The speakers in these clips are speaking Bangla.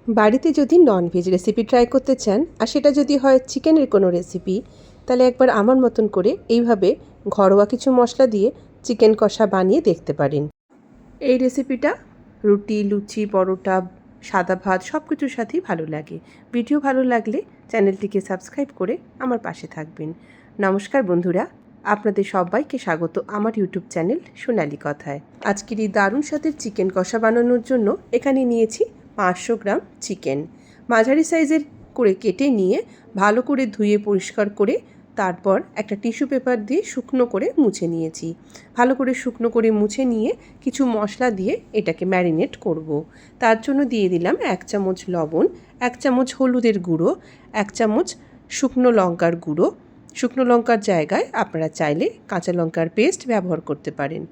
বাড়িতে যদি ননভেজ রেসিপি ট্রাই করতে চান আর সেটা যদি হয় চিকেনের কোনো রেসিপি, তাহলে একবার আমার মতন করে এইভাবে ঘরোয়া কিছু মশলা দিয়ে চিকেন কষা বানিয়ে দেখতে পারেন। এই রেসিপিটা রুটি, লুচি, পরোটা, সাদা ভাত সব কিছুর সাথেই ভালো লাগে। ভিডিও ভালো লাগলে চ্যানেলটিকে সাবস্ক্রাইব করে আমার পাশে থাকবেন। নমস্কার বন্ধুরা, আপনাদের সবাইকে স্বাগত আমার ইউটিউব চ্যানেল সোনালি কথায়। আজকের এই দারুণ স্বাদের চিকেন কষা বানানোর জন্য এখানে নিয়েছি 500 গ্রাম চিকেন। মাঝারি সাইজের করে কেটে নিয়ে ভালো করে ধুয়ে পরিষ্কার করে তারপর একটা টিস্যু পেপার দিয়ে শুকনো করে মুছে নিয়েছি। ভালো করে শুকনো করে মুছে নিয়ে কিছু মশলা দিয়ে এটাকে ম্যারিনেট করব। তার জন্য দিয়ে দিলাম 1 চামচ লবণ, 1 চামচ হলুদের গুঁড়ো, 1 চামচ শুকনো লঙ্কার গুঁড়ো। শুকনো লঙ্কার জায়গায় আপনারা চাইলে কাঁচা লঙ্কার পেস্ট ব্যবহার করতে পারেন।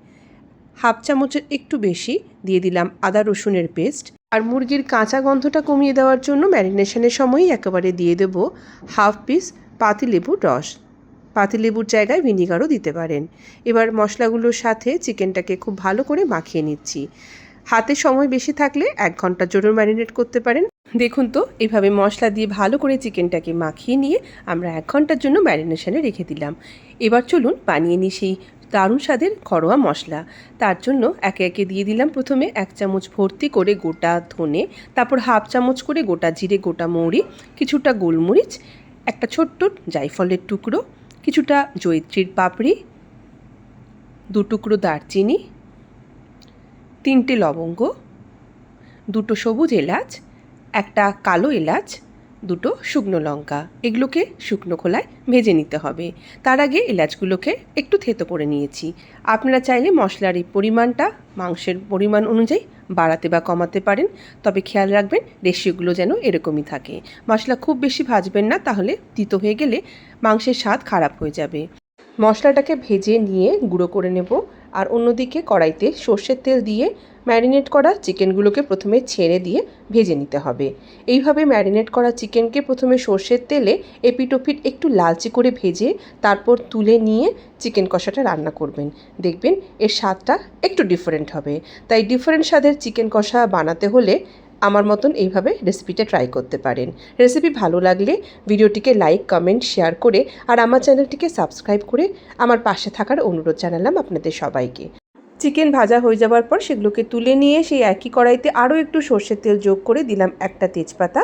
হাফ চামচের একটু বেশি দিয়ে দিলাম আদা রসুনের পেস্ট। আর মুরগির কাঁচা গন্ধটা কমিয়ে দেওয়ার জন্য ম্যারিনেশনের সময়ই একেবারে দিয়ে দেব হাফ পিস পাতিলেবুর রস। পাতিলেবুর জায়গায় ভিনিগারও দিতে পারেন। এবার মশলাগুলোর সাথে চিকেনটাকে খুব ভালো করে মাখিয়ে নিচ্ছি। হাতে সময় বেশি থাকলে 1 ঘন্টার জন্য ম্যারিনেট করতে পারেন। দেখুন তো, এইভাবে মশলা দিয়ে ভালো করে চিকেনটাকে মাখিয়ে নিয়ে আমরা 1 ঘন্টার জন্য ম্যারিনেশনে রেখে দিলাম। এবার চলুন বানিয়ে নিই সেই দারুণ স্বাদের ঘরোয়া মশলা। তার জন্য একে একে দিয়ে দিলাম প্রথমে 1 চামচ ভর্তি করে গোটা ধনে, তারপর হাফ চামচ করে গোটা জিরে, গোটা মৌরি, কিছুটা গোলমরিচ, একটা ছোট্ট জায়ফলের টুকরো, কিছুটা জয়িত্রীর পাপড়ি, 2 টুকরো দারচিনি, 3টে লবঙ্গ, 2টো সবুজ এলাচ, একটা কালো এলাচ, 2টো শুকনো লঙ্কা। এগুলোকে শুকনো খোলায় ভেজে নিতে হবে। তার আগে এলাচগুলোকে একটু থেতো করে নিয়েছি। আপনারা চাইলে মশলার এই পরিমাণটা মাংসের পরিমাণ অনুযায়ী বাড়াতে বা কমাতে পারেন, তবে খেয়াল রাখবেন রেশিওগুলো যেন এরকমই থাকে। মশলা খুব বেশি ভাজবেন না, তাহলে তিতো হয়ে গেলে মাংসের স্বাদ খারাপ হয়ে যাবে। মশলাটাকে ভেজে নিয়ে গুঁড়ো করে নেব। আর অন্যদিকে কড়াইতে সর্ষের তেল দিয়ে ম্যারিনেট করা চিকেনগুলোকে প্রথমে ছেড়ে দিয়ে ভেজে নিতে হবে। এইভাবে ম্যারিনেট করা চিকেনকে প্রথমে সর্ষের তেলে এপিট ওপিট একটু লালচে করে ভেজে তারপর তুলে নিয়ে চিকেন কষাটা রান্না করবেন। দেখবেন এর স্বাদটা একটু ডিফারেন্ট হবে। তাই ডিফারেন্ট স্বাদের চিকেন কষা বানাতে হলে আমার মতন এইভাবে রেসিপিটা ট্রাই করতে পারেন। রেসিপি ভালো লাগলে ভিডিওটিকে লাইক, কমেন্ট, শেয়ার করে আর আমার চ্যানেলটিকে সাবস্ক্রাইব করে আমার পাশে থাকার অনুরোধ জানালাম আপনাদের সবাইকে। চিকেন ভাজা হয়ে যাওয়ার পর সেগুলোকে তুলে নিয়ে সেই একই কড়াইতে আরও একটু সর্ষের তেল যোগ করে দিলাম একটা তেজপাতা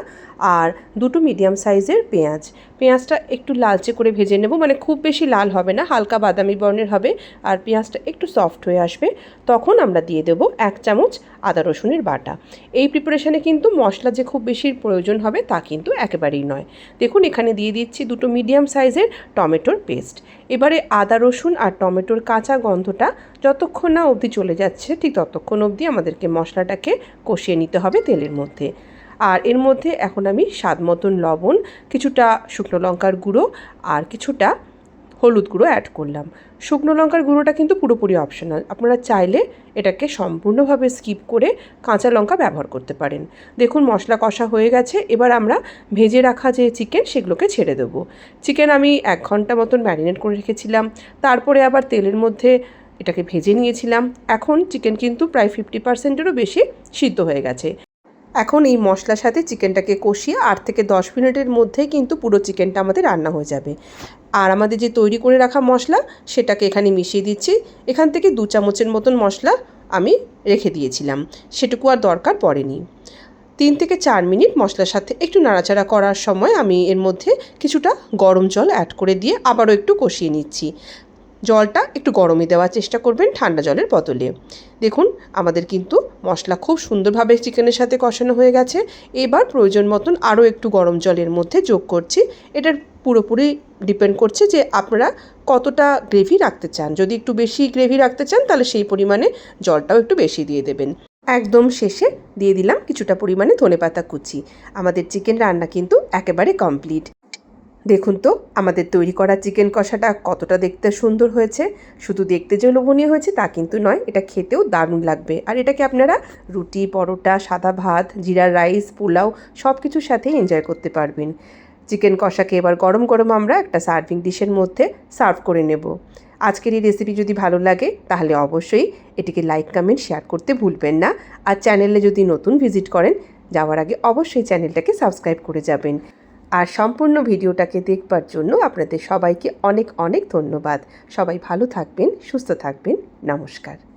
আর 2টো মিডিয়াম সাইজের পেঁয়াজ। পেঁয়াজটা একটু লালচে করে ভেজে নেব, মানে খুব বেশি লাল হবে না, হালকা বাদামি বর্ণের হবে। আর পেঁয়াজটা একটু সফট হয়ে আসবে, তখন আমরা দিয়ে দেবো 1 চামচ আদা রসুনের বাটা। এই প্রিপারেশানে কিন্তু মশলা যে খুব বেশি প্রয়োজন হবে তা কিন্তু একেবারেই নয়। দেখুন এখানে দিয়ে দিচ্ছি 2টো মিডিয়াম সাইজের টমেটোর পেস্ট। এবারে আদা রসুন আর টমেটোর কাঁচা গন্ধটা যতক্ষণ না অবধি চলে যাচ্ছে ঠিক ততক্ষণ অবধি আমাদেরকে মশলাটাকে কষিয়ে নিতে হবে তেলের মধ্যে। আর এর মধ্যে এখন আমি স্বাদ মতন লবণ, কিছুটা শুকনো লঙ্কার গুঁড়ো আর কিছুটা হলুদ গুঁড়ো অ্যাড করলাম। শুকনো লঙ্কার গুঁড়োটা কিন্তু পুরোপুরি অপশনাল, আপনারা চাইলে এটাকে সম্পূর্ণভাবে স্কিপ করে কাঁচা লঙ্কা ব্যবহার করতে পারেন। দেখুন মশলা কষা হয়ে গেছে। এবার আমরা ভেজে রাখা যে চিকেন সেগুলোকে ছেড়ে দেবো। চিকেন আমি 1 ঘন্টা মতন ম্যারিনেট করে রেখেছিলাম, তারপরে আবার তেলের মধ্যে এটাকে ভেজে নিয়েছিলাম। এখন চিকেন কিন্তু প্রায় 50%-এরও বেশি সিদ্ধ হয়ে গেছে। এখন এই মশলার সাথে চিকেনটাকে কষিয়ে 8 থেকে 10 মিনিটের মধ্যেই কিন্তু পুরো চিকেনটা আমাদের রান্না হয়ে যাবে। আর আমাদের যে তৈরি করে রাখা মশলা সেটাকে এখানে মিশিয়ে দিচ্ছি। এখান থেকে 2 চামচের মতন মশলা আমি রেখে দিয়েছিলাম, সেটুকু আর দরকার পড়েনি। 3 থেকে 4 মিনিট মশলার সাথে একটু নাড়াচাড়া করার সময় আমি এর মধ্যে কিছুটা গরম জল অ্যাড করে দিয়ে আবারও একটু কষিয়ে নিচ্ছি। জলটা একটু গরমই দেওয়ার চেষ্টা করবেন, ঠান্ডা জলের বদলে। দেখুন আমাদের কিন্তু মশলা খুব সুন্দরভাবে চিকেনের সাথে কষানো হয়ে গেছে। এবার প্রয়োজন মতন আরও একটু গরম জলের মধ্যে যোগ করছি। এটার পুরোপুরি ডিপেন্ড করছে যে আপনারা কতটা গ্রেভি রাখতে চান। যদি একটু বেশি গ্রেভি রাখতে চান তাহলে সেই পরিমাণে জলটাও একটু বেশি দিয়ে দেবেন। একদম শেষে দিয়ে দিলাম কিছুটা পরিমাণে ধনেপাতা কুচি। আমাদের চিকেন রান্না কিন্তু একেবারে কমপ্লিট। দেখুন তো আমাদের তৈরি করা চিকেন কষাটা কতটা দেখতে সুন্দর হয়েছে। শুধু দেখতে যে লোভনীয় হয়েছে তা কিন্তু নয়, এটা খেতেও দারুণ লাগবে। আর এটাকে আপনারা রুটি, পরোটা, সাদা ভাত, জিরা রাইস, পোলাও সব কিছুর সাথেই এনজয় করতে পারবেন। চিকেন কষাকে এবার গরম গরম আমরা একটা সার্ভিং ডিশের মধ্যে সার্ভ করে নেব। আজকের এই রেসিপি যদি ভালো লাগে তাহলে অবশ্যই এটিকে লাইক, কমেন্ট, শেয়ার করতে ভুলবেন না। আর চ্যানেলে যদি নতুন ভিজিট করেন যাওয়ার আগে অবশ্যই চ্যানেলটাকে সাবস্ক্রাইব করে যাবেন। আর সম্পূর্ণ ভিডিওটাকে দেখবার জন্য আপনাদের সবাইকে অনেক অনেক ধন্যবাদ। সবাই ভালো থাকবেন, সুস্থ থাকবেন। নমস্কার।